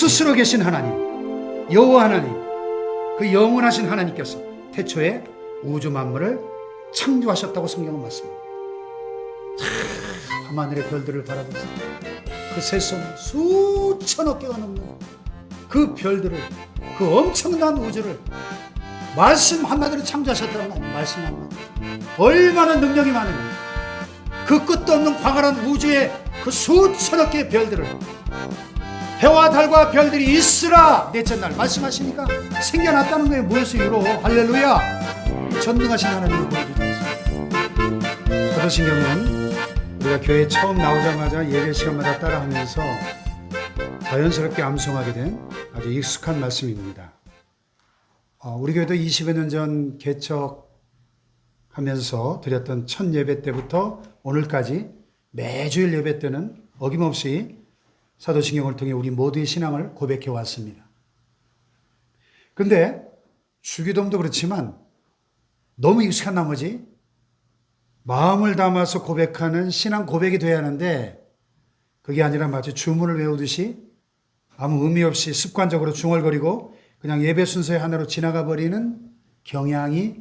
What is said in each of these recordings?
스스로 계신 하나님, 여호와 하나님, 그 영원하신 하나님께서 태초에 우주 만물을 창조하셨다고 성경은 말씀합니다. 밤하늘의 별들을 바라보세요. 그 세손 수천억 개가 넘는 그 별들을, 그 엄청난 우주를 말씀 한마디로 창조하셨다는 거예요. 말씀 한마디. 얼마나 능력이 많으면 그 끝도 없는 광활한 우주의 그 수천억 개의 별들을, 해와 달과 별들이 있으라 넷째 날 말씀하시니까 생겨났다는 거예요. 무엇의 이유로? 할렐루야. 전능하신 하나님을 보여주셨습니다. 사도신경은 우리가 교회에 처음 나오자마자 예배 시간마다 따라하면서 자연스럽게 암송하게 된 아주 익숙한 말씀입니다. 우리 교회도 20여 년 전 개척하면서 드렸던 첫 예배 때부터 오늘까지 매주일 예배 때는 어김없이 사도신경을 통해 우리 모두의 신앙을 고백해 왔습니다. 그런데 주기도문도 그렇지만 너무 익숙한 나머지 마음을 담아서 고백하는 신앙 고백이 돼야 하는데, 그게 아니라 마치 주문을 외우듯이 아무 의미 없이 습관적으로 중얼거리고 그냥 예배 순서의 하나로 지나가 버리는 경향이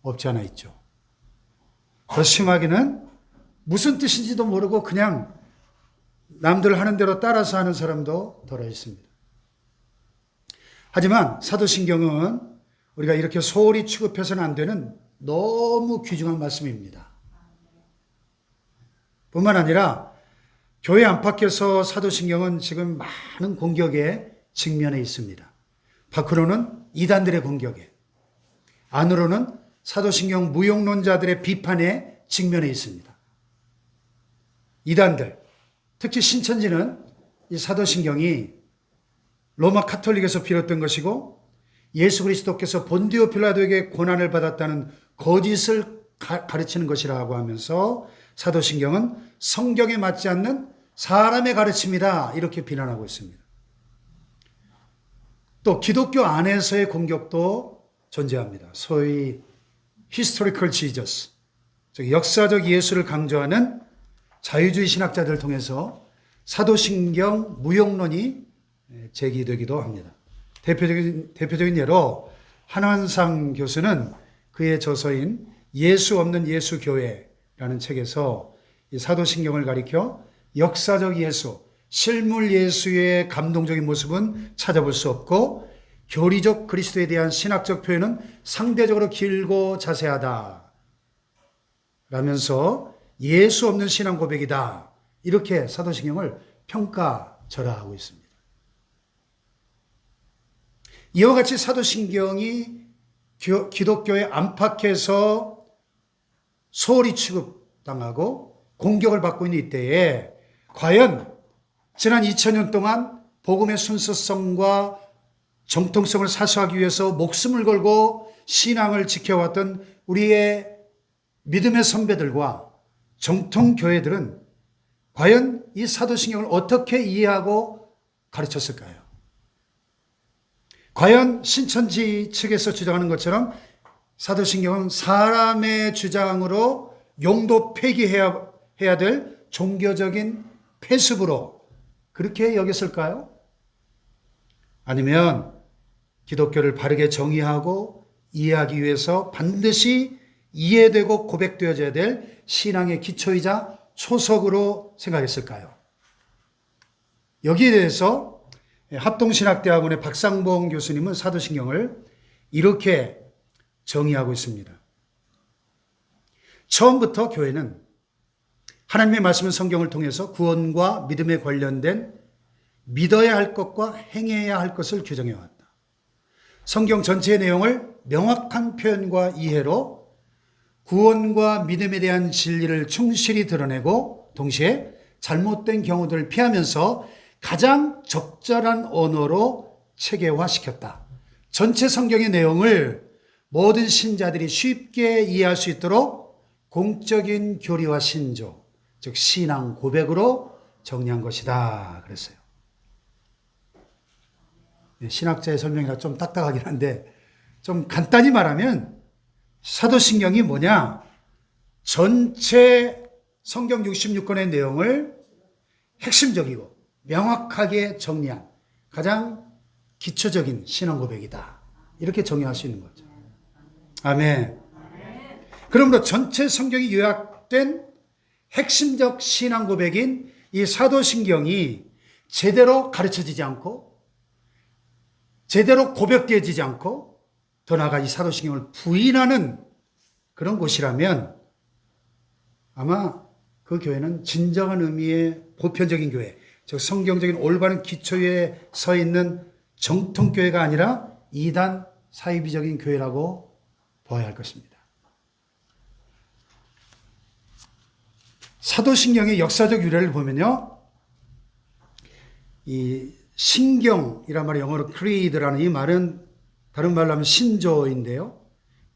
없지 않아 있죠. 더 심하게는 무슨 뜻인지도 모르고 그냥 남들 하는 대로 따라서 하는 사람도 덜어 있습니다. 하지만 사도신경은 우리가 이렇게 소홀히 취급해서는 안 되는 너무 귀중한 말씀입니다. 뿐만 아니라 교회 안팎에서 사도신경은 지금 많은 공격에 직면해 있습니다. 밖으로는 이단들의 공격에, 안으로는 사도신경 무용론자들의 비판에 직면해 있습니다. 이단들, 특히 신천지는 이 사도신경이 로마 카톨릭에서 비롯된 것이고 예수 그리스도께서 본디오 필라도에게 고난을 받았다는 거짓을 가르치는 것이라고 하면서 사도신경은 성경에 맞지 않는 사람의 가르침이다, 이렇게 비난하고 있습니다. 또 기독교 안에서의 공격도 존재합니다. 소위 historical Jesus, 즉 역사적 예수를 강조하는 자유주의 신학자들을 통해서 사도신경 무용론이 제기되기도 합니다. 대표적인 예로 한환상 교수는 그의 저서인 예수 없는 예수교회라는 책에서 이 사도신경을 가리켜 역사적 예수, 실물 예수의 감동적인 모습은 찾아볼 수 없고 교리적 그리스도에 대한 신학적 표현은 상대적으로 길고 자세하다 라면서 예수 없는 신앙 고백이다, 이렇게 사도신경을 평가절하하고 있습니다. 이와 같이 사도신경이 기독교의 안팎에서 소홀히 취급당하고 공격을 받고 있는 이때에 과연 지난 2000년 동안 복음의 순수성과 정통성을 사수하기 위해서 목숨을 걸고 신앙을 지켜왔던 우리의 믿음의 선배들과 정통교회들은 과연 이 사도신경을 어떻게 이해하고 가르쳤을까요? 과연 신천지 측에서 주장하는 것처럼 사도신경은 사람의 주장으로 용도 폐기해야 될 종교적인 폐습으로 그렇게 여겼을까요? 아니면 기독교를 바르게 정의하고 이해하기 위해서 반드시 이해되고 고백되어져야 될 신앙의 기초이자 초석으로 생각했을까요? 여기에 대해서 합동신학대학원의 박상봉 교수님은 사도신경을 이렇게 정의하고 있습니다. 처음부터 교회는 하나님의 말씀은 성경을 통해서 구원과 믿음에 관련된 믿어야 할 것과 행해야 할 것을 규정해왔다. 성경 전체의 내용을 명확한 표현과 이해로 구원과 믿음에 대한 진리를 충실히 드러내고 동시에 잘못된 경우들을 피하면서 가장 적절한 언어로 체계화시켰다. 전체 성경의 내용을 모든 신자들이 쉽게 이해할 수 있도록 공적인 교리와 신조, 즉 신앙 고백으로 정리한 것이다 그랬어요. 신학자의 설명이라 좀 딱딱하긴 한데 좀 간단히 말하면 사도신경이 뭐냐? 전체 성경 66권의 내용을 핵심적이고 명확하게 정리한 가장 기초적인 신앙 고백이다. 이렇게 정의할 수 있는 거죠. 아멘. 그러므로 전체 성경이 요약된 핵심적 신앙 고백인 이 사도신경이 제대로 가르쳐지지 않고 제대로 고백되어지지 않고 더 나아가 이 사도신경을 부인하는 그런 곳이라면 아마 그 교회는 진정한 의미의 보편적인 교회, 즉 성경적인 올바른 기초에 서 있는 정통교회가 아니라 이단 사이비적인 교회라고 보아야 할 것입니다. 사도신경의 역사적 유래를 보면요, 이 신경이란 말이 영어로 creed라는 이 말은 다른 말로 하면 신조인데요,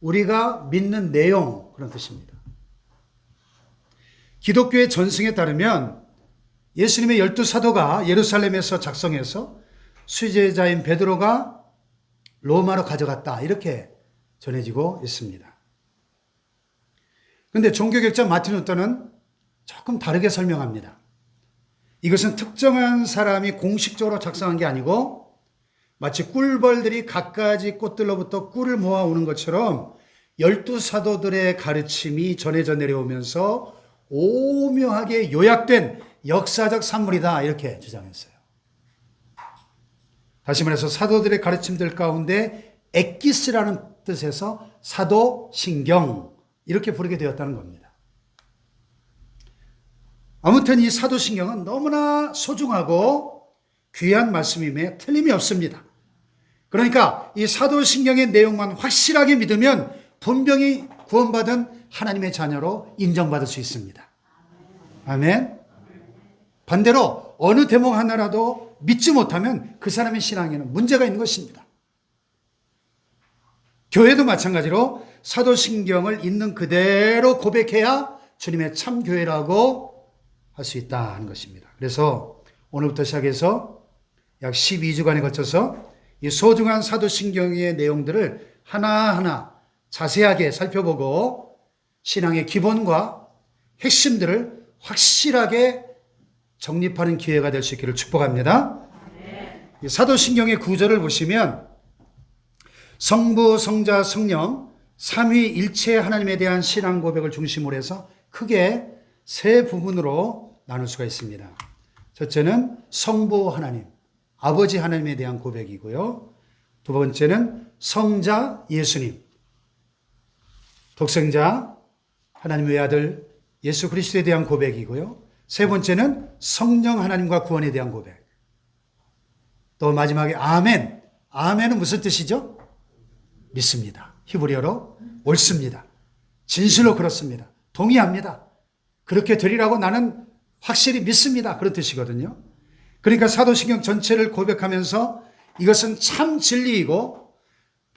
우리가 믿는 내용 그런 뜻입니다. 기독교의 전승에 따르면 예수님의 12사도가 예루살렘에서 작성해서 수제자인 베드로가 로마로 가져갔다, 이렇게 전해지고 있습니다. 그런데 종교学자 마틴 루터는 조금 다르게 설명합니다. 이것은 특정한 사람이 공식적으로 작성한 게 아니고 마치 꿀벌들이 갖가지 꽃들로부터 꿀을 모아오는 것처럼 12사도들의 가르침이 전해져 내려오면서 오묘하게 요약된 역사적 산물이다, 이렇게 주장했어요. 다시 말해서 사도들의 가르침들 가운데 엑기스라는 뜻에서 사도신경, 이렇게 부르게 되었다는 겁니다. 아무튼 이 사도신경은 너무나 소중하고 귀한 말씀임에 틀림이 없습니다. 그러니까 이 사도신경의 내용만 확실하게 믿으면 분명히 구원받은 하나님의 자녀로 인정받을 수 있습니다. 아멘. 반대로 어느 대목 하나라도 믿지 못하면 그 사람의 신앙에는 문제가 있는 것입니다. 교회도 마찬가지로 사도신경을 있는 그대로 고백해야 주님의 참 교회라고 할 수 있다는 것입니다. 그래서 오늘부터 시작해서 약 12주간에 거쳐서 이 소중한 사도신경의 내용들을 하나하나 자세하게 살펴보고 신앙의 기본과 핵심들을 확실하게 정립하는 기회가 될 수 있기를 축복합니다. 이 사도신경의 구조를 보시면 성부, 성자, 성령 삼위일체 하나님에 대한 신앙 고백을 중심으로 해서 크게 세 부분으로 나눌 수가 있습니다. 첫째는 성부 하나님, 아버지 하나님에 대한 고백이고요. 두 번째는 성자 예수님, 독생자 하나님 외아들 예수 그리스도에 대한 고백이고요. 세 번째는 성령 하나님과 구원에 대한 고백. 또 마지막에 아멘. 아멘은 무슨 뜻이죠? 믿습니다. 히브리어로 옳습니다. 진실로 그렇습니다. 동의합니다. 그렇게 되리라고 나는 확실히 믿습니다. 그런 뜻이거든요. 그러니까 사도신경 전체를 고백하면서 이것은 참 진리이고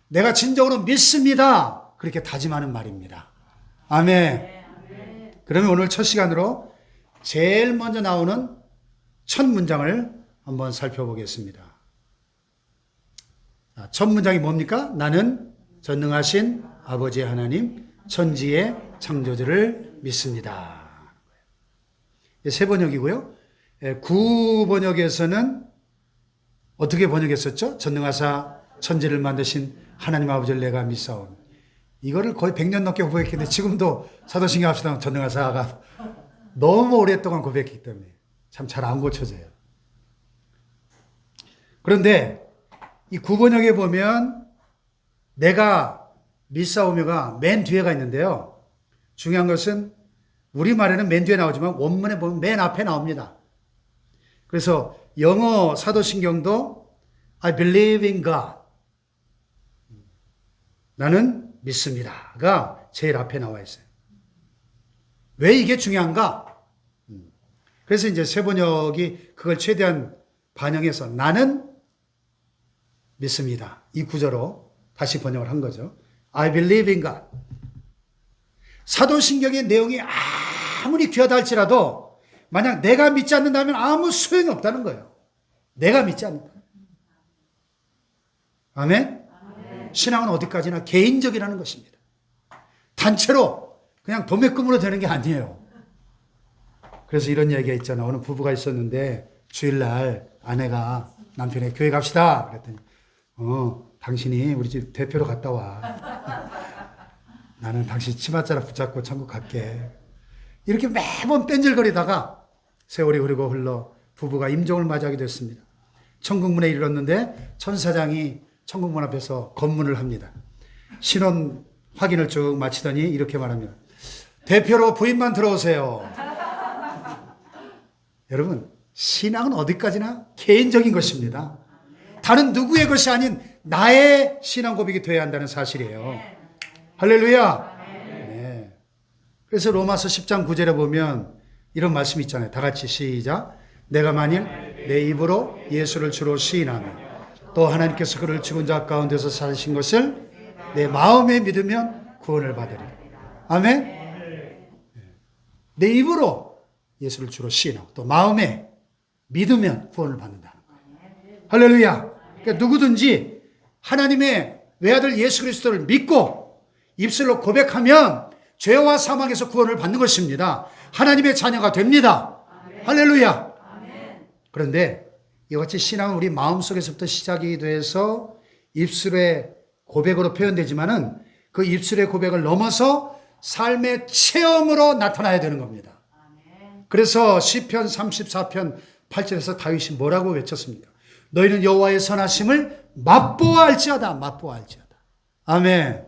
내가 진정으로 믿습니다, 그렇게 다짐하는 말입니다. 아멘. 그러면 오늘 첫 시간으로 제일 먼저 나오는 첫 문장을 한번 살펴보겠습니다. 첫 문장이 뭡니까? 나는 전능하신 아버지 하나님 천지의 창조주를 믿습니다. 세 번역이고요. 구 번역에서는 어떻게 번역했었죠? 전능하사 천지를 만드신 하나님 아버지를 내가 믿사오니. 이거를 거의 100년 넘게 고백했는데 지금도 사도신경 합시다 전능하사가 너무 오랫동안 고백했기 때문에 참 잘 안 고쳐져요. 그런데 이 구번역에 보면 내가 믿사오며가 맨 뒤에가 있는데요. 중요한 것은 우리말에는 맨 뒤에 나오지만 원문에 보면 맨 앞에 나옵니다. 그래서 영어 사도신경도 I believe in God, 나는 믿습니다가 제일 앞에 나와 있어요. 왜 이게 중요한가? 그래서 이제 세번역이 그걸 최대한 반영해서 나는 믿습니다, 이 구조로 다시 번역을 한 거죠. I believe in God. 사도신경의 내용이 아무리 귀하다 할지라도 만약 내가 믿지 않는다면 아무 소용이 없다는 거예요. 내가 믿지 않는다. 아멘? 신앙은 어디까지나 개인적이라는 것입니다. 단체로 그냥 도매금으로 되는 게 아니에요. 그래서 이런 얘기가 있잖아. 어느 부부가 있었는데 주일날 아내가 남편이 교회 갑시다. 그랬더니 당신이 우리 집 대표로 갔다 와. 나는 당신 치맛자락 붙잡고 천국 갈게. 이렇게 매번 뺀질거리다가 세월이 흐르고 흘러 부부가 임종을 맞이하게 됐습니다. 천국문에 이르렀는데 천사장이 천국문 앞에서 검문을 합니다. 신원 확인을 쭉 마치더니 이렇게 말합니다. 대표로 부인만 들어오세요. 여러분, 신앙은 어디까지나 개인적인 것입니다. 다른 누구의 것이 아닌 나의 신앙 고백이 되어야 한다는 사실이에요. 할렐루야. 네. 그래서 로마서 10장 9절에 보면 이런 말씀이 있잖아요. 다 같이 시작. 내가 만일 내 입으로 예수를 주로 시인하면 또 하나님께서 그를 죽은 자 가운데서 살리신 것을 내 마음에 믿으면 구원을 받으리라. 아멘. 내 입으로 예수를 주로 시인하고 또 마음에 믿으면 구원을 받는다는 거예요. 할렐루야. 그러니까 누구든지 하나님의 외아들 예수 그리스도를 믿고 입술로 고백하면 죄와 사망에서 구원을 받는 것입니다. 하나님의 자녀가 됩니다. 할렐루야. 그런데 이같이 신앙은 우리 마음속에서부터 시작이 돼서 입술의 고백으로 표현되지만은 그 입술의 고백을 넘어서 삶의 체험으로 나타나야 되는 겁니다. 그래서 시편 34편 8절에서 다윗이 뭐라고 외쳤습니까? 너희는 여호와의 선하심을 맛보아 알지어다. 맛보아 알지어다. 아멘.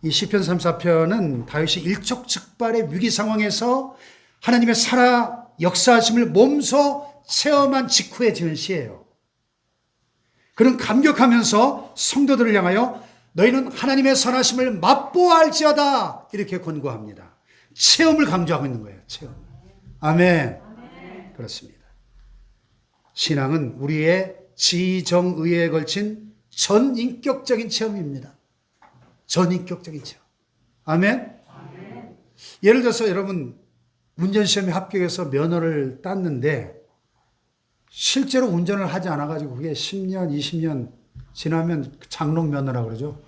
이 시편 34편은 다윗이 일촉즉발의 위기 상황에서 하나님의 살아 역사하심을 몸소 체험한 직후에 지은 시예요. 그는 감격하면서 성도들을 향하여 너희는 하나님의 선하심을 맛보아 알지어다 이렇게 권고합니다. 체험을 강조하고 있는 거예요. 체험. 아멘. 그렇습니다. 신앙은 우리의 지정의에 걸친 전인격적인 체험입니다. 전인격적인 체험. 아멘. 예를 들어서 여러분 운전시험에 합격해서 면허를 땄는데 실제로 운전을 하지 않아가지고 그게 10년, 20년 지나면 장롱 면허라고 그러죠.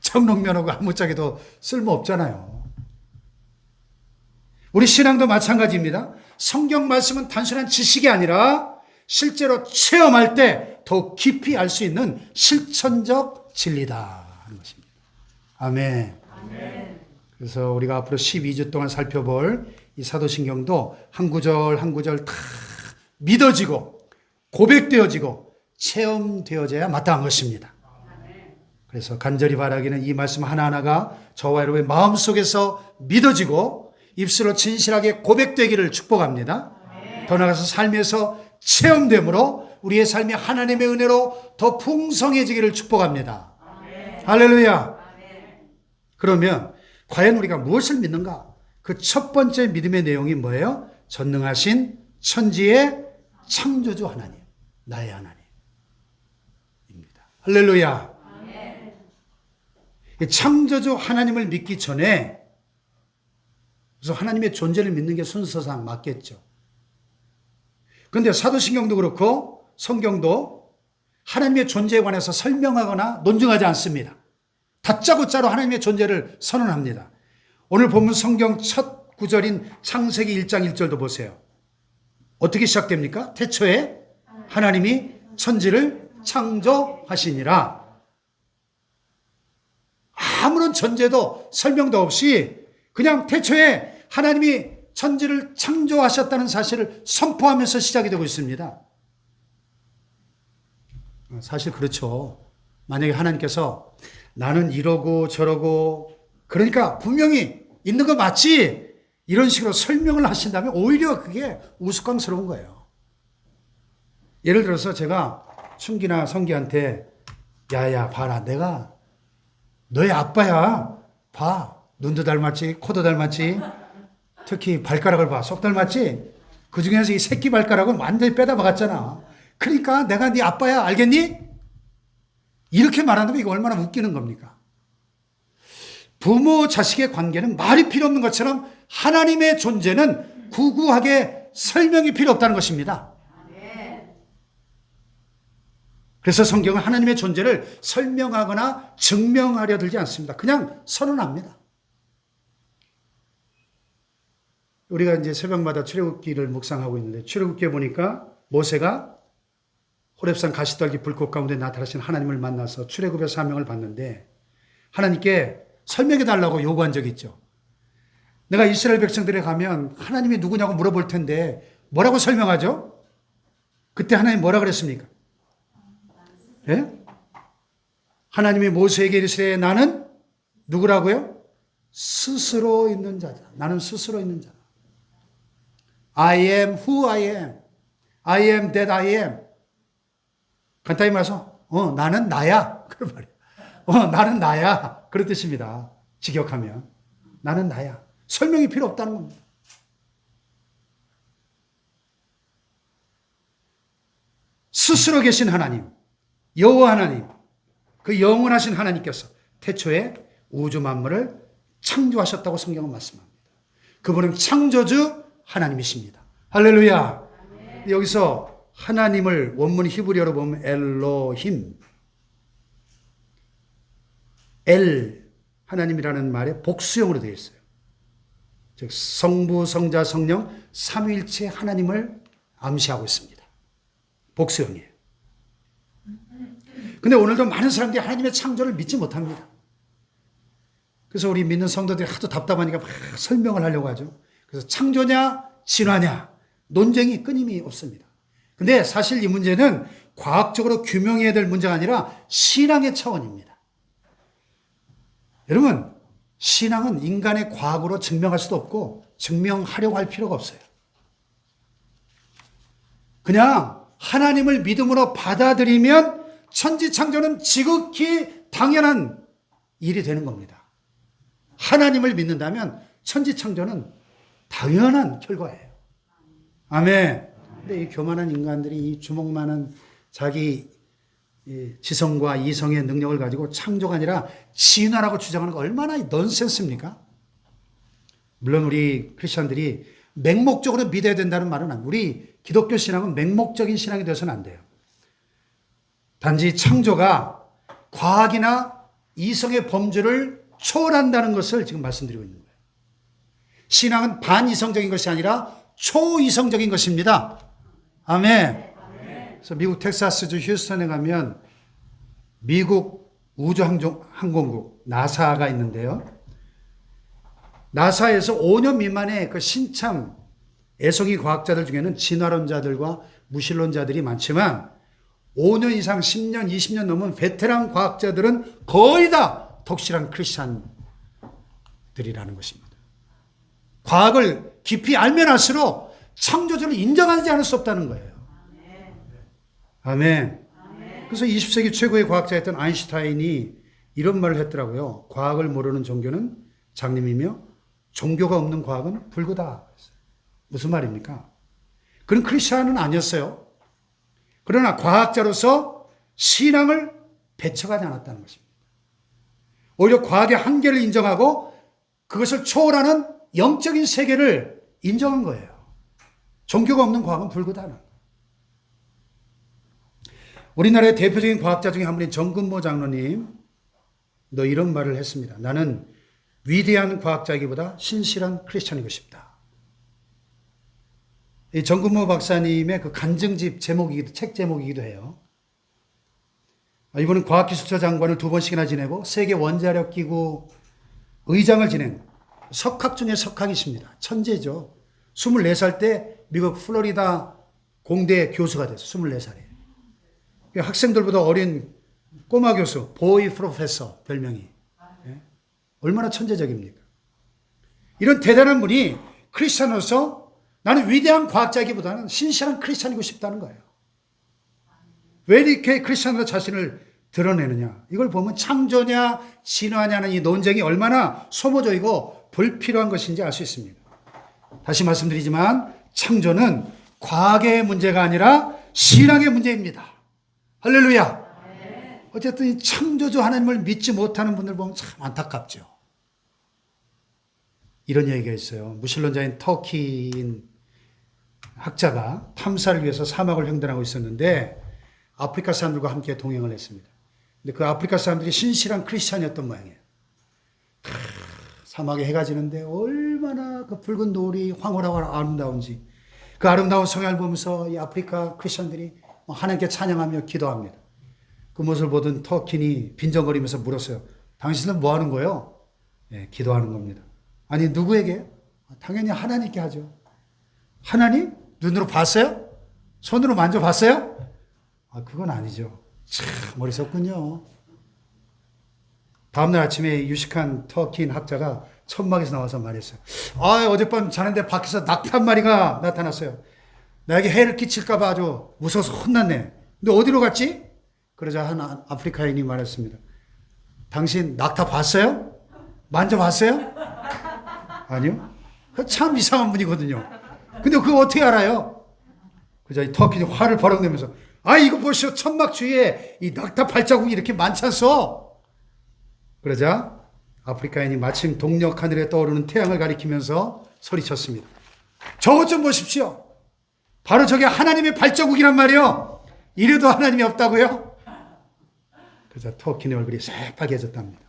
장롱 면허가 아무짝에도 쓸모없잖아요. 우리 신앙도 마찬가지입니다. 성경 말씀은 단순한 지식이 아니라 실제로 체험할 때 더 깊이 알 수 있는 실천적 진리다 하는 것입니다. 아멘. 그래서 우리가 앞으로 12주 동안 살펴볼 이 사도신경도 한 구절 한 구절 다 믿어지고 고백되어지고 체험되어져야 마땅한 것입니다. 그래서 간절히 바라기는 이 말씀 하나하나가 저와 여러분의 마음속에서 믿어지고 입술로 진실하게 고백되기를 축복합니다. 더 나아가서 삶에서 체험됨으로 우리의 삶이 하나님의 은혜로 더 풍성해지기를 축복합니다. 할렐루야. 그러면 과연 우리가 무엇을 믿는가? 그 첫 번째 믿음의 내용이 뭐예요? 전능하신 천지의 창조주 하나님, 나의 하나님입니다. 할렐루야. 창조주 하나님을 믿기 전에 그래서 하나님의 존재를 믿는 게 순서상 맞겠죠. 그런데 사도신경도 그렇고 성경도 하나님의 존재에 관해서 설명하거나 논증하지 않습니다. 다짜고짜로 하나님의 존재를 선언합니다. 오늘 본문 성경 첫 구절인 창세기 1장 1절도 보세요. 어떻게 시작됩니까? 태초에 하나님이 천지를 창조하시니라. 아무런 전제도 설명도 없이 그냥 태초에 하나님이 천지를 창조하셨다는 사실을 선포하면서 시작이 되고 있습니다. 사실 그렇죠. 만약에 하나님께서 나는 이러고 저러고 그러니까 분명히 있는 거 맞지? 이런 식으로 설명을 하신다면 오히려 그게 우스꽝스러운 거예요. 예를 들어서 제가 춘기나 성기한테 야야 봐라 내가 너의 아빠야. 봐. 눈도 닮았지 코도 닮았지 특히 발가락을 봐. 쏙 닮았지? 그중에서 이 새끼 발가락은 완전히 빼다 박았잖아. 그러니까 내가 네 아빠야 알겠니? 이렇게 말한다면 이거 얼마나 웃기는 겁니까? 부모 자식의 관계는 말이 필요 없는 것처럼 하나님의 존재는 구구하게 설명이 필요 없다는 것입니다. 그래서 성경은 하나님의 존재를 설명하거나 증명하려 들지 않습니다. 그냥 선언합니다. 우리가 이제 새벽마다 출애굽기를 묵상하고 있는데 출애굽기에 보니까 모세가 호렙산 가시떨기 불꽃 가운데 나타나신 하나님을 만나서 출애굽의 사명을 받는데 하나님께 설명해 달라고 요구한 적이 있죠. 내가 이스라엘 백성들에 가면 하나님이 누구냐고 물어볼 텐데 뭐라고 설명하죠? 그때 하나님 뭐라 그랬습니까? 예? 하나님이 모세에게 이르시되 나는 누구라고요? 스스로 있는 자다. 나는 스스로 있는 자다. I am who I am. I am that I am. 간단히 말해서 나는 나야. 그런 말이에요. 나는 나야. 그런 뜻입니다. 직역하면. 나는 나야. 설명이 필요 없다는 겁니다. 스스로 계신 하나님, 여호와 하나님, 그 영원하신 하나님께서 태초에 우주 만물을 창조하셨다고 성경은 말씀합니다. 그분은 창조주 하나님이십니다. 할렐루야. 여기서 하나님을 원문 히브리어로 보면 엘로힘, 엘 하나님이라는 말에 복수형으로 되어 있어요. 즉 성부, 성자, 성령 삼위일체 하나님을 암시하고 있습니다. 복수형이에요. 근데 오늘도 많은 사람들이 하나님의 창조를 믿지 못합니다. 그래서 우리 믿는 성도들이 하도 답답하니까 막 설명을 하려고 하죠. 그래서 창조냐 진화냐 논쟁이 끊임이 없습니다. 근데 사실 이 문제는 과학적으로 규명해야 될 문제가 아니라 신앙의 차원입니다. 여러분, 신앙은 인간의 과학으로 증명할 수도 없고 증명하려고 할 필요가 없어요. 그냥 하나님을 믿음으로 받아들이면 천지창조는 지극히 당연한 일이 되는 겁니다. 하나님을 믿는다면 천지창조는 당연한 결과예요. 아멘. 근데 이 교만한 인간들이 이 주먹 많은 자기 지성과 이성의 능력을 가지고 창조가 아니라 진화라고 주장하는 거 얼마나 넌센스입니까? 물론 우리 크리스천들이 맹목적으로 믿어야 된다는 말은 아니에요. 우리 기독교 신앙은 맹목적인 신앙이 되어서는 안 돼요. 단지 창조가 과학이나 이성의 범주를 초월한다는 것을 지금 말씀드리고 있는 거예요. 신앙은 반이성적인 것이 아니라 초이성적인 것입니다. 아멘. 그래서 미국 텍사스주 휴스턴에 가면 미국 우주항공국 나사가 있는데요. 나사에서 5년 미만의 그 신참 애송이 과학자들 중에는 진화론자들과 무신론자들이 많지만 5년 이상 10년, 20년 넘은 베테랑 과학자들은 거의 다 독실한 크리스찬들이라는 것입니다. 과학을 깊이 알면 알수록 창조주를 인정하지 않을 수 없다는 거예요. 아멘. 그래서 20세기 최고의 과학자였던 아인슈타인이 이런 말을 했더라고요. 과학을 모르는 종교는 장님이며 종교가 없는 과학은 불구다. 무슨 말입니까? 그런 크리스찬은 아니었어요. 그러나 과학자로서 신앙을 배척하지 않았다는 것입니다. 오히려 과학의 한계를 인정하고 그것을 초월하는 영적인 세계를 인정한 거예요. 종교가 없는 과학은 불구다는. 우리나라의 대표적인 과학자 중에 한 분인 정근모 장로님, 너 이런 말을 했습니다. 나는 위대한 과학자이기보다 신실한 크리스찬이고 싶다. 이 정근모 박사님의 그 간증집 제목이기도, 책 제목이기도 해요. 이분은 과학기술처 장관을 2번씩이나 지내고 세계 원자력 기구 의장을 지낸 석학 중에 석학이십니다. 천재죠. 24살 때 미국 플로리다 공대 교수가 됐어요. 24살에. 학생들보다 어린 꼬마 교수, 보이 프로페서 별명이. 얼마나 천재적입니까? 이런 대단한 분이 크리스찬으로서 나는 위대한 과학자이기보다는 신실한 크리스찬이고 싶다는 거예요. 왜 이렇게 크리스찬으로 자신을 드러내느냐? 이걸 보면 창조냐 진화냐는 이 논쟁이 얼마나 소모적이고 불필요한 것인지 알 수 있습니다. 다시 말씀드리지만 창조는 과학의 문제가 아니라 신앙의 문제입니다. 할렐루야. 어쨌든 이 창조주 하나님을 믿지 못하는 분들 보면 참 안타깝죠. 이런 얘기가 있어요. 무신론자인 터키인 학자가 탐사를 위해서 사막을 횡단하고 있었는데 아프리카 사람들과 함께 동행을 했습니다. 근데 그 아프리카 사람들이 신실한 크리스찬이었던 모양이에요. 사막에 해가 지는데 얼마나 그 붉은 노을이 황홀하고 아름다운지 그 아름다운 성향을 보면서 이 아프리카 크리스천들이 하나님께 찬양하며 기도합니다. 그 모습을 보던 터키니 빈정거리면서 물었어요. 당신은 뭐 하는 거예요? 예, 기도하는 겁니다. 아니, 누구에게? 당연히 하나님께 하죠. 하나님? 눈으로 봤어요? 손으로 만져봤어요? 그건 아니죠. 참 어리석군요. 다음날 아침에 유식한 터키인 학자가 천막에서 나와서 말했어요. 어젯밤 자는데 밖에서 낙타 한 마리가 나타났어요. 나에게 해를 끼칠까봐 아주 무서워서 혼났네. 근데 어디로 갔지? 그러자 한 아프리카인이 말했습니다. 당신 낙타 봤어요? 만져봤어요? 아니요. 참 이상한 분이거든요. 근데 그거 어떻게 알아요? 그자 이 터키인이 화를 버럭 내면서 이거 보시오. 천막 주위에 이 낙타 발자국이 이렇게 많지 않소? 그러자 아프리카인이 마침 동력 하늘에 떠오르는 태양을 가리키면서 소리쳤습니다. 저것 좀 보십시오. 바로 저게 하나님의 발자국이란 말이요. 이래도 하나님이 없다고요? 그러자 터키인의 얼굴이 새빨개졌답니다.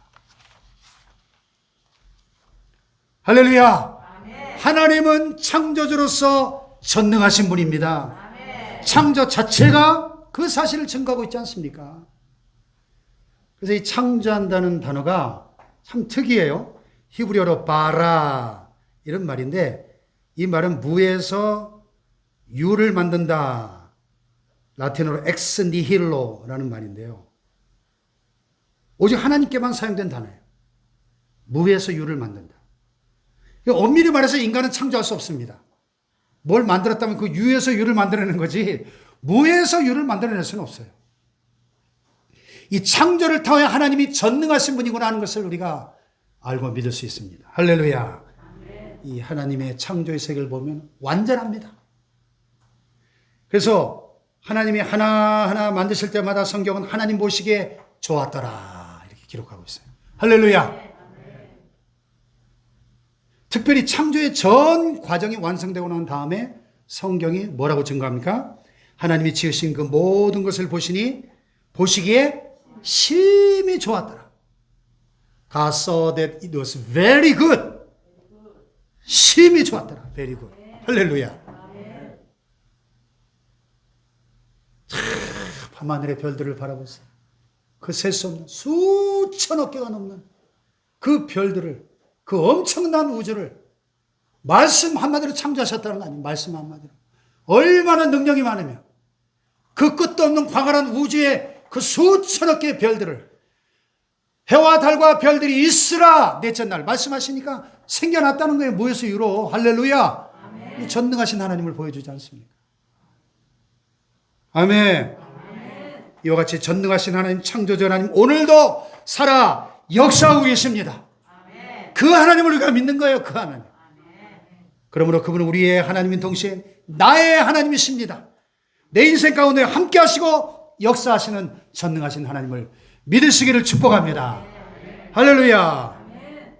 할렐루야. 아멘. 하나님은 창조주로서 전능하신 분입니다. 아멘. 창조 자체가 그 사실을 증거하고 있지 않습니까? 그래서 이 창조한다는 단어가 참 특이해요. 히브리어로 바라 이런 말인데 이 말은 무에서 유를 만든다. 라틴어로 엑스 니힐로라는 말인데요. 오직 하나님께만 사용된 단어예요. 무에서 유를 만든다. 엄밀히 말해서 인간은 창조할 수 없습니다. 뭘 만들었다면 그 유에서 유를 만들어내는 거지 무에서 유를 만들어낼 수는 없어요. 이 창조를 통해 하나님이 전능하신 분이구나 하는 것을 우리가 알고 믿을 수 있습니다. 할렐루야. 이 하나님의 창조의 세계를 보면 완전합니다. 그래서 하나님이 하나하나 만드실 때마다 성경은 하나님 보시기에 좋았더라 이렇게 기록하고 있어요. 할렐루야. 특별히 창조의 전 과정이 완성되고 난 다음에 성경이 뭐라고 증거합니까? 하나님이 지으신 그 모든 것을 보시기에 심히 좋았더라. God saw that it was very good. 심히 좋았더라. very good. 할렐루야. 밤하늘의 별들을 바라보세요. 그 셀 수 없는 수천억 개가 넘는 그 별들을, 그 엄청난 우주를 말씀 한마디로 창조하셨다는 거 아니에요. 말씀 한마디로. 얼마나 능력이 많으며 그 끝도 없는 광활한 우주의 그 수천억 개의 별들을, 해와 달과 별들이 있으라 넷째 날 말씀하시니까 생겨났다는 거예요. 무에서 유로. 할렐루야. 아멘. 전능하신 하나님을 보여주지 않습니까? 아멘. 이와 같이 전능하신 하나님, 창조주 하나님 오늘도 살아 역사하고 계십니다. 아멘. 그 하나님을 우리가 믿는 거예요. 그 하나님. 아멘. 그러므로 그분은 우리의 하나님인 동시에 나의 하나님이십니다. 내 인생 가운데 함께 하시고 역사하시는 전능하신 하나님을 믿으시기를 축복합니다. 아멘. 할렐루야. 아멘.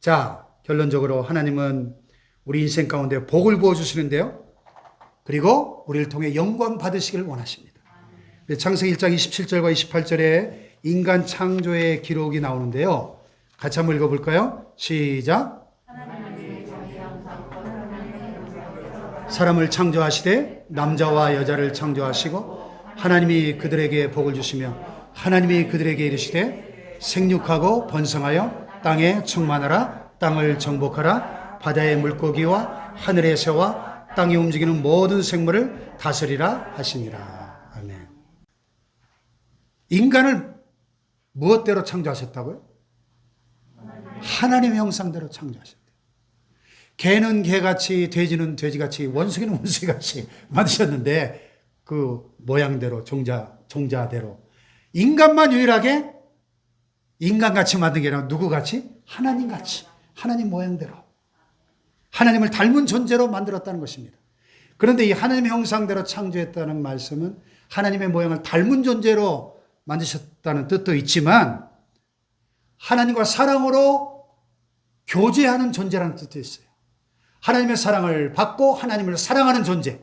자, 결론적으로 하나님은 우리 인생 가운데 복을 부어주시는데요. 그리고 우리를 통해 영광 받으시기를 원하십니다. 창세기 1장 27절과 28절에 인간 창조의 기록이 나오는데요. 같이 한번 읽어볼까요? 시작. 사람을 창조하시되 남자와 여자를 창조하시고 하나님이 그들에게 복을 주시며 하나님이 그들에게 이르시되 생육하고 번성하여 땅에 충만하라. 땅을 정복하라. 바다의 물고기와 하늘의 새와 땅에 움직이는 모든 생물을 다스리라 하시니라. 아멘. 인간을 무엇대로 창조하셨다고요? 하나님의 형상대로 창조하셨대요. 개는 개같이, 돼지는 돼지같이, 원숭이는 원숭이같이 만드셨는데 그 모양대로, 종자대로. 인간만 유일하게 인간같이 만든 게 아니라 누구같이? 하나님같이, 하나님 모양대로. 하나님을 닮은 존재로 만들었다는 것입니다. 그런데 이 하나님의 형상대로 창조했다는 말씀은 하나님의 모양을 닮은 존재로 만드셨다는 뜻도 있지만 하나님과 사랑으로 교제하는 존재라는 뜻도 있어요. 하나님의 사랑을 받고 하나님을 사랑하는 존재,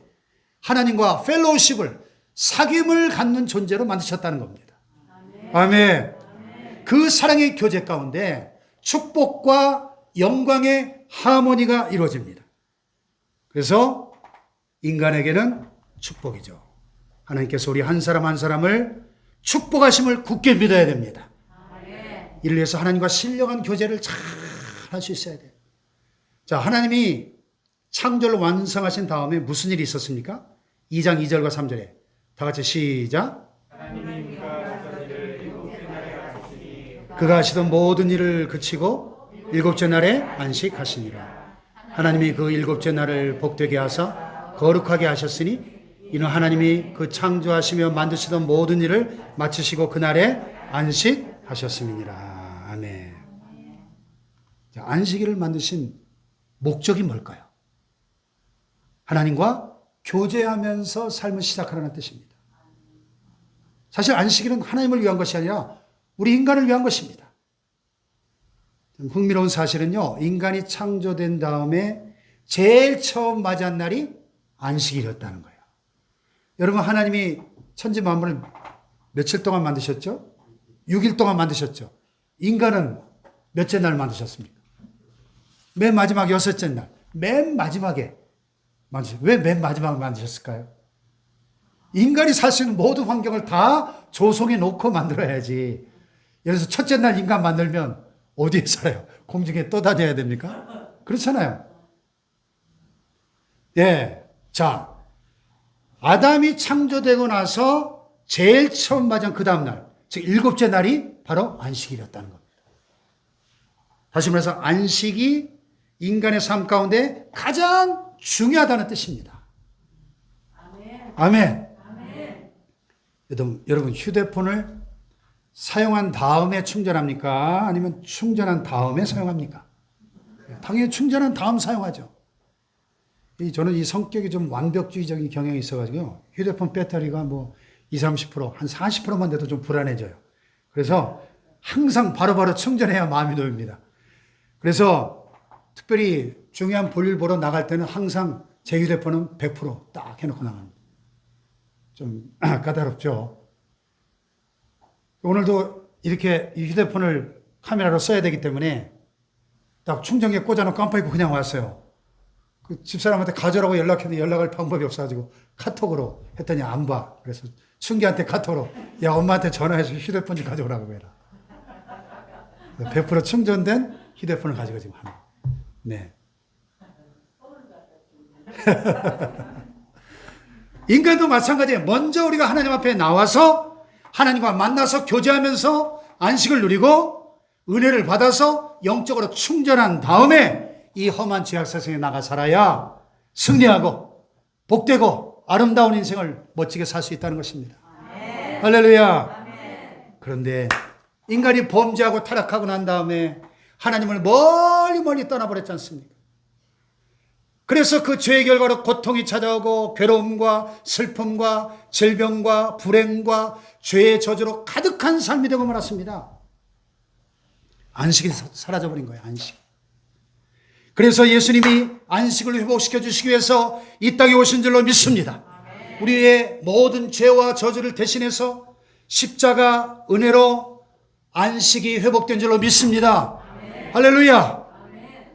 하나님과 펠로우십을, 사귐을 갖는 존재로 만드셨다는 겁니다. 아멘. 그 사랑의 교제 가운데 축복과 영광의 하모니가 이루어집니다. 그래서 인간에게는 축복이죠. 하나님께서 우리 한 사람 한 사람을 축복하심을 굳게 믿어야 됩니다. 이를 위해서 하나님과 신령한 교제를 잘 할 수 있어야 돼요. 자, 하나님이 창조를 완성하신 다음에 무슨 일이 있었습니까? 2장 2절과 3절에 다 같이 시작. 그가 하시던 모든 일을 그치고 일곱째 날에 안식하시니라. 하나님이 그 일곱째 날을 복되게 하사 거룩하게 하셨으니 이는 하나님이 그 창조하시며 만드시던 모든 일을 마치시고 그날에 안식하셨음이니라. 아멘. 자, 안식일을 만드신 목적이 뭘까요? 하나님과 교제하면서 삶을 시작하라는 뜻입니다. 사실 안식일은 하나님을 위한 것이 아니라 우리 인간을 위한 것입니다. 흥미로운 사실은요, 인간이 창조된 다음에 제일 처음 맞이한 날이 안식일이었다는 거예요. 여러분, 하나님이 천지 만물을 며칠 동안 만드셨죠? 6일 동안 만드셨죠? 인간은 몇째 날 만드셨습니까? 맨 마지막 여섯째 날, 맨 마지막에 만드셨어요. 왜 맨 마지막에 만드셨을까요? 인간이 살 수 있는 모든 환경을 다 조성해 놓고 만들어야지. 예를 들어서 첫째 날 인간 만들면 어디에 살아요? 공중에 떠다녀야 됩니까? 그렇잖아요. 예. 자, 아담이 창조되고 나서 제일 처음 맞은 그 다음날, 즉 일곱째 날이 바로 안식일이었다는 겁니다. 다시 말해서 안식이 인간의 삶 가운데 가장 중요하다는 뜻입니다. 아멘. 여러분, 휴대폰을 사용한 다음에 충전합니까? 아니면 충전한 다음에 사용합니까? 당연히 충전한 다음 사용하죠. 저는 이 성격이 좀 완벽주의적인 경향이 있어가지고요. 휴대폰 배터리가 뭐 20, 30%, 한 40%만 돼도 좀 불안해져요. 그래서 항상 바로바로 충전해야 마음이 놓입니다. 그래서 특별히 중요한 볼일 보러 나갈 때는 항상 제 휴대폰은 100%딱 해놓고 나갑니다. 좀 까다롭죠. 오늘도 이렇게 이 휴대폰을 카메라로 써야 되기 때문에 딱 충전기에 꽂아놓고 깜빡이고 그냥 왔어요. 그 집사람한테 가져라고 연락해도 연락할 방법이 없어가지고 카톡으로 했더니 안 봐. 그래서 충기한테 카톡으로 야 엄마한테 전화해서 휴대폰 좀 가져오라고 해라. 100% 충전된 휴대폰을 가지고 지금 하는. 네. 인간도 마찬가지예요. 먼저 우리가 하나님 앞에 나와서 하나님과 만나서 교제하면서 안식을 누리고 은혜를 받아서 영적으로 충전한 다음에 이 험한 죄악 세상에 나가 살아야 승리하고 복되고 아름다운 인생을 멋지게 살 수 있다는 것입니다. 아멘. 할렐루야. 아멘. 그런데 인간이 범죄하고 타락하고 난 다음에 하나님을 멀리 떠나버렸지 않습니까? 그래서 그 죄의 결과로 고통이 찾아오고 괴로움과 슬픔과 질병과 불행과 죄의 저주로 가득한 삶이 되고 말았습니다. 안식이 사라져버린 거예요. 안식. 그래서 예수님이 안식을 회복시켜 주시기 위해서 이 땅에 오신 줄로 믿습니다. 우리의 모든 죄와 저주를 대신해서 십자가 은혜로 안식이 회복된 줄로 믿습니다. 할렐루야.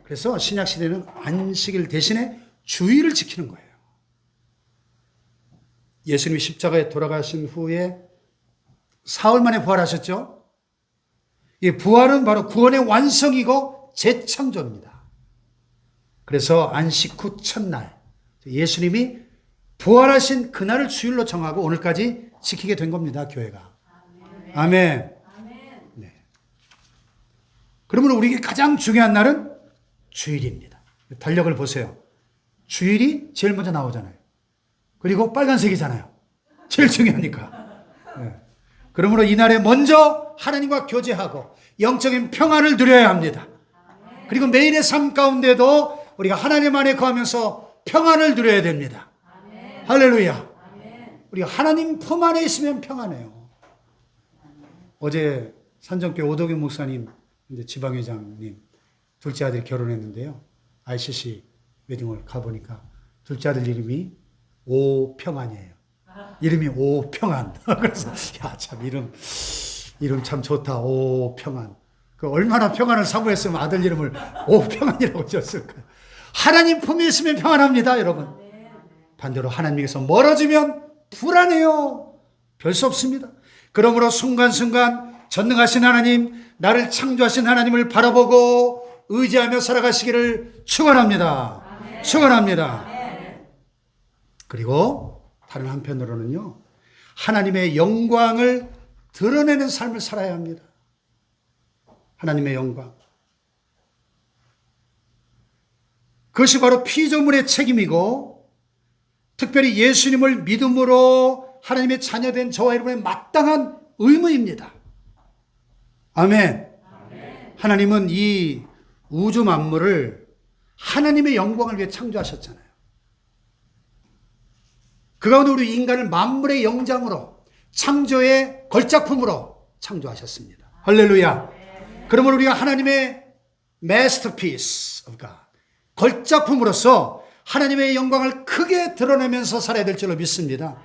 그래서 신약시대는 안식일 대신에 주일을 지키는 거예요. 예수님이 십자가에 돌아가신 후에 사흘 만에 부활하셨죠. 이 부활은 바로 구원의 완성이고 재창조입니다. 그래서 안식 후 첫날 예수님이 부활하신 그날을 주일로 정하고 오늘까지 지키게 된 겁니다. 교회가. 아멘. 네. 그러면 우리에게 가장 중요한 날은 주일입니다. 달력을 보세요. 주일이 제일 먼저 나오잖아요. 그리고 빨간색이잖아요. 제일 중요하니까. 네. 그러므로 이날에 먼저 하나님과 교제하고 영적인 평안을 누려야 합니다. 그리고 매일의 삶 가운데도 우리가 하나님 안에 거하면서 평안을 누려야 됩니다. 할렐루야. 우리가 하나님 품 안에 있으면 평안해요. 어제 산정교회 오덕윤 목사님, 지방회장님 둘째 아들이 결혼했는데요. ICC 웨딩홀 가보니까 둘째 아들 이름이 오평안이에요. 이름이 오평안. 그래서 야, 참 이름 참 좋다. 오평안. 그 얼마나 평안을 사모했으면 아들 이름을 오평안이라고 지었을까요? 하나님 품에 있으면 평안합니다, 여러분. 반대로 하나님께서 멀어지면 불안해요. 별 수 없습니다. 그러므로 순간순간 전능하신 하나님, 나를 창조하신 하나님을 바라보고 의지하며 살아가시기를 축원합니다. 축원합니다. 그리고 다른 한편으로는요, 하나님의 영광을 드러내는 삶을 살아야 합니다. 하나님의 영광. 그것이 바로 피조물의 책임이고, 특별히 예수님을 믿음으로 하나님의 자녀된 저와 여러분의 마땅한 의무입니다. 아멘. 하나님은 이 우주 만물을 하나님의 영광을 위해 창조하셨잖아요. 그 가운데 우리 인간을 만물의 영장으로, 창조의 걸작품으로 창조하셨습니다. 할렐루야. 그러므로 우리가 하나님의 masterpiece of God, 걸작품으로서 하나님의 영광을 크게 드러내면서 살아야 될 줄로 믿습니다.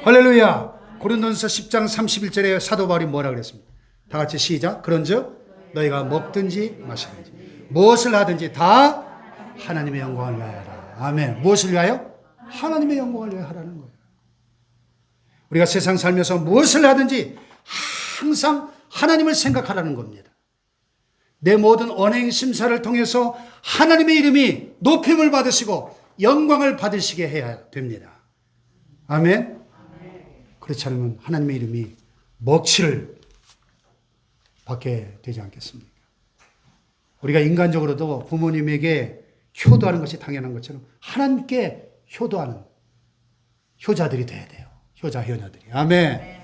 할렐루야. 고린도전서 10장 31절에 사도 바울이 뭐라 그랬습니까? 다 같이 시작. 그런즉 너희가 먹든지 마시든지 무엇을 하든지 다 하나님의 영광을 위하여 하라. 아멘. 무엇을 위하여? 하나님의 영광을 위하여 하라는 거예요. 우리가 세상 살면서 무엇을 하든지 항상 하나님을 생각하라는 겁니다. 내 모든 언행 심사를 통해서 하나님의 이름이 높임을 받으시고 영광을 받으시게 해야 됩니다. 아멘. 그렇지 않으면 하나님의 이름이 먹칠을 받게 되지 않겠습니까? 우리가 인간적으로도 부모님에게 효도하는 것이 당연한 것처럼 하나님께 효도하는 효자들이 돼야 돼요. 효자, 효녀들이. 아멘.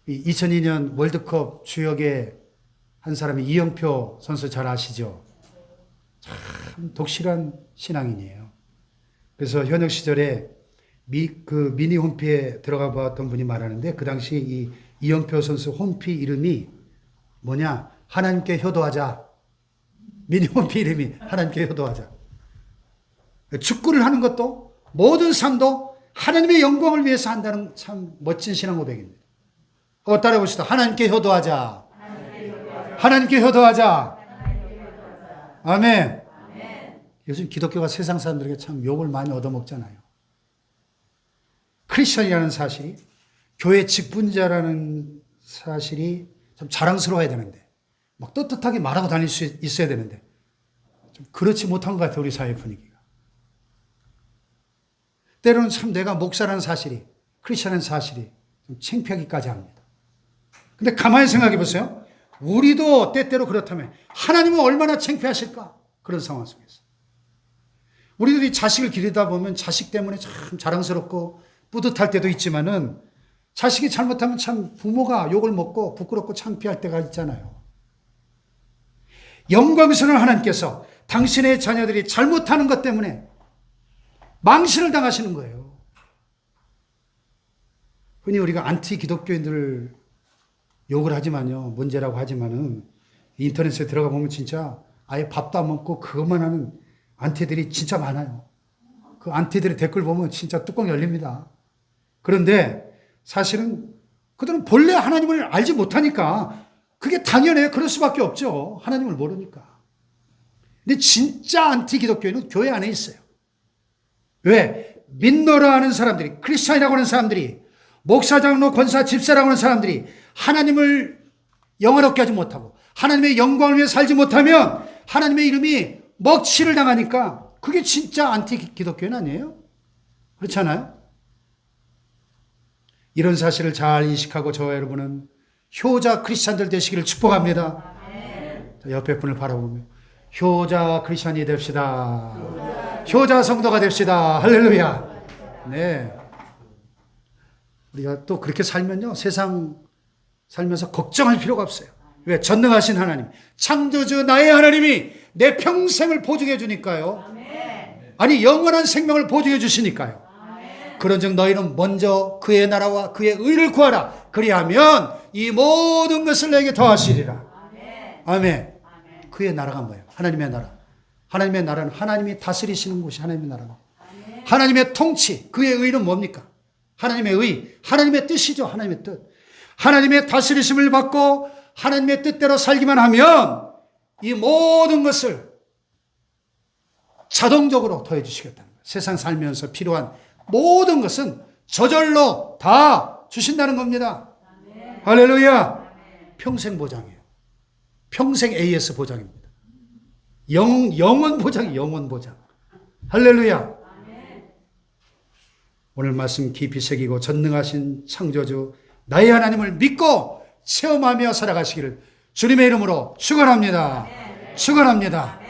2002년 월드컵 주역의 한 사람이 이영표 선수 잘 아시죠? 참 독실한 신앙인이에요. 그래서 현역 시절에 미니 홈피에 들어가 봤던 분이 말하는데, 그 당시 이 이영표 선수 홈피 이름이 뭐냐? 하나님께 효도하자. 미니 홈피 이름이 하나님께 효도하자. 축구를 하는 것도 모든 삶도 하나님의 영광을 위해서 한다는 참 멋진 신앙 고백입니다. 따라해 봅시다. 하나님께 효도하자. 하나님께 효도하자. 아멘. 요즘 기독교가 세상 사람들에게 참 욕을 많이 얻어먹잖아요. 크리스천이라는 사실이, 교회 직분자라는 사실이 참 자랑스러워야 되는데, 막 떳떳하게 말하고 다닐 수 있어야 되는데, 좀 그렇지 못한 것 같아요, 우리 사회 분위기가. 때로는 참 내가 목사라는 사실이, 크리스천이라는 사실이 좀 창피하기까지 합니다. 근데 가만히 생각해 보세요. 우리도 때때로 그렇다면 하나님은 얼마나 창피하실까? 그런 상황 속에서. 우리들이 자식을 기르다 보면 자식 때문에 참 자랑스럽고 뿌듯할 때도 있지만은, 자식이 잘못하면 참 부모가 욕을 먹고 부끄럽고 창피할 때가 있잖아요. 영광스러운 하나님께서 당신의 자녀들이 잘못하는 것 때문에 망신을 당하시는 거예요. 흔히 우리가 안티 기독교인들 욕을 하지만요, 문제라고 하지만은 인터넷에 들어가 보면 진짜 아예 밥도 안 먹고 그것만 하는 안티들이 진짜 많아요. 그 안티들의 댓글 보면 진짜 뚜껑 열립니다. 그런데 사실은 그들은 본래 하나님을 알지 못하니까 그게 당연해요. 그럴 수밖에 없죠. 하나님을 모르니까. 근데 진짜 안티 기독교인은 교회 안에 있어요. 왜? 믿노라 하는 사람들이, 크리스찬이라고 하는 사람들이, 목사, 장로, 권사, 집사라고 하는 사람들이 하나님을 영화롭게 하지 못하고 하나님의 영광을 위해 살지 못하면 하나님의 이름이 먹칠을 당하니까 그게 진짜 안티 기독교인 아니에요? 그렇지 않아요? 이런 사실을 잘 인식하고 저와 여러분은 효자 크리스찬들 되시기를 축복합니다. 자, 옆에 분을 바라보며 효자 크리스찬이 됩시다. 효자 성도가 됩시다. 할렐루야. 네. 우리가 또 그렇게 살면요, 세상 살면서 걱정할 필요가 없어요. 왜? 전능하신 하나님, 창조주 나의 하나님이 내 평생을 보증해 주니까요. 아니, 영원한 생명을 보증해 주시니까요. 그런즉 너희는 먼저 그의 나라와 그의 의를 구하라. 그리하면 이 모든 것을 내게 더하시리라. 아멘. 그의 나라가 뭐예요? 하나님의 나라. 하나님의 나라는 하나님이 다스리시는 곳이 하나님의 나라고. 하나님의 통치, 그의 의는 뭡니까? 하나님의 의, 하나님의 뜻이죠. 하나님의 뜻. 하나님의 다스리심을 받고 하나님의 뜻대로 살기만 하면 이 모든 것을 자동적으로 더해 주시겠다는 거예요. 세상 살면서 필요한 모든 것은 저절로 다 주신다는 겁니다. 할렐루야. 평생 보장이에요. 평생 AS 보장입니다. 영원 보장이 영원 보장. 할렐루야. 오늘 말씀 깊이 새기고 전능하신 창조주 나의 하나님을 믿고 체험하며 살아가시기를 주님의 이름으로 축원합니다. 축원합니다.